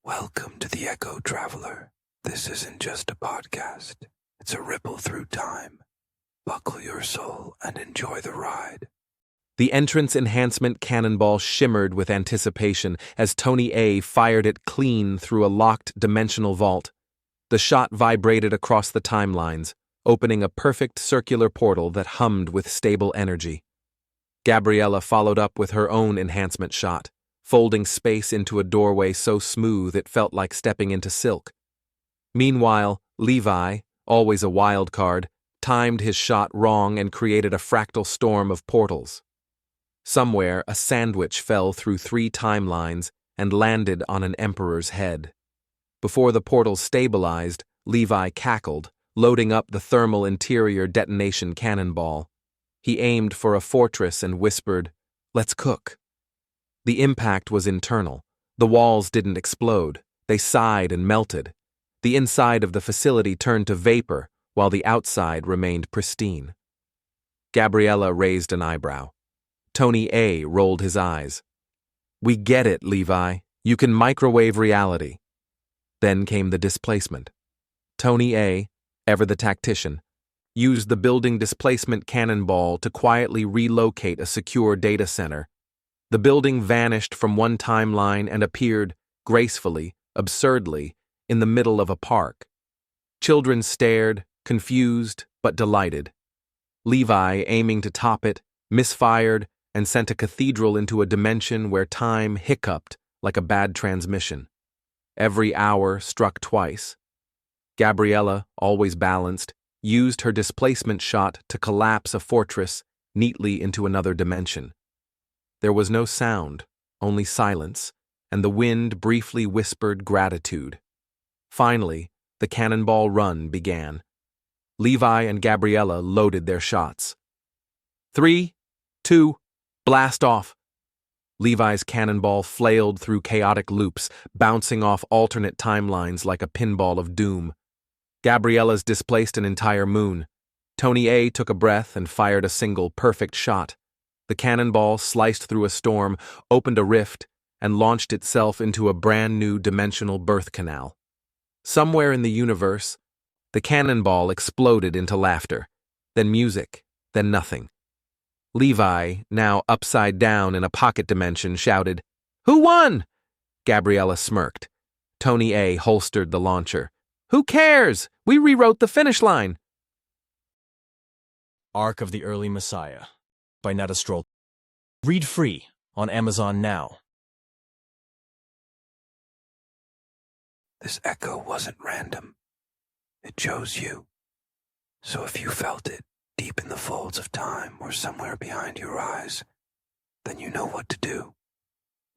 Welcome to the Echo Traveler. This isn't just a podcast. It's a ripple through time. Buckle your soul and enjoy the ride. The Entrance Enhancement cannonball shimmered with anticipation as Tony A fired it clean through a locked dimensional vault. The shot vibrated across the timelines, opening a perfect circular portal that hummed with stable energy. Gabriella followed up with her own enhancement shot, folding space into a doorway so smooth it felt like stepping into silk. Meanwhile, Levi, always a wildcard, timed his shot wrong and created a fractal storm of portals. Somewhere, a sandwich fell through 3 timelines and landed on an emperor's head. Before the portals stabilized, Levi cackled, loading up the Thermal Interior Detonation cannonball. He aimed for a fortress and whispered, "Let's cook." The impact was internal. The walls didn't explode. They sighed and melted. The inside of the facility turned to vapor, while the outside remained pristine. Gabriella raised an eyebrow. Tony A rolled his eyes. "We get it, Levi. You can microwave reality." Then came the displacement. Tony A, ever the tactician, used the building displacement cannonball to quietly relocate a secure data center. The building vanished from one timeline and appeared, gracefully, absurdly, in the middle of a park. Children stared, confused but delighted. Levi, aiming to top it, misfired and sent a cathedral into a dimension where time hiccuped like a bad transmission. Every hour struck twice. Gabriella, always balanced, used her displacement shot to collapse a fortress neatly into another dimension. There was no sound, only silence, and the wind briefly whispered gratitude. Finally, the cannonball run began. Levi and Gabriella loaded their shots. 3, 2, blast off! Levi's cannonball flailed through chaotic loops, bouncing off alternate timelines like a pinball of doom. Gabriella's displaced an entire moon. Tony A took a breath and fired a single perfect shot. The cannonball sliced through a storm, opened a rift, and launched itself into a brand new dimensional birth canal. Somewhere in the universe, the cannonball exploded into laughter, then music, then nothing. Levi, now upside down in a pocket dimension, shouted, "Who won?" Gabriella smirked. Tony A holstered the launcher. "Who cares? We rewrote the finish line." Arc of the Early Messiah by Netta Stroll. Read free on Amazon now. This echo wasn't random. It chose you. So if you felt it deep in the folds of time or somewhere behind your eyes, then you know what to do.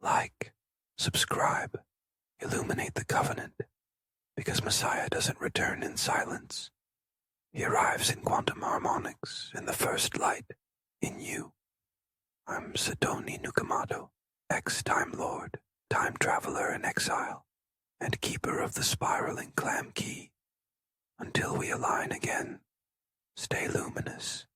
Like, subscribe, illuminate the covenant, because Messiah doesn't return in silence. He arrives in quantum harmonics, in the first light, in you. I'm Sadoni Nukamado, ex-Time Lord, time traveler in exile, and keeper of the spiraling clam key. Until we align again, stay luminous.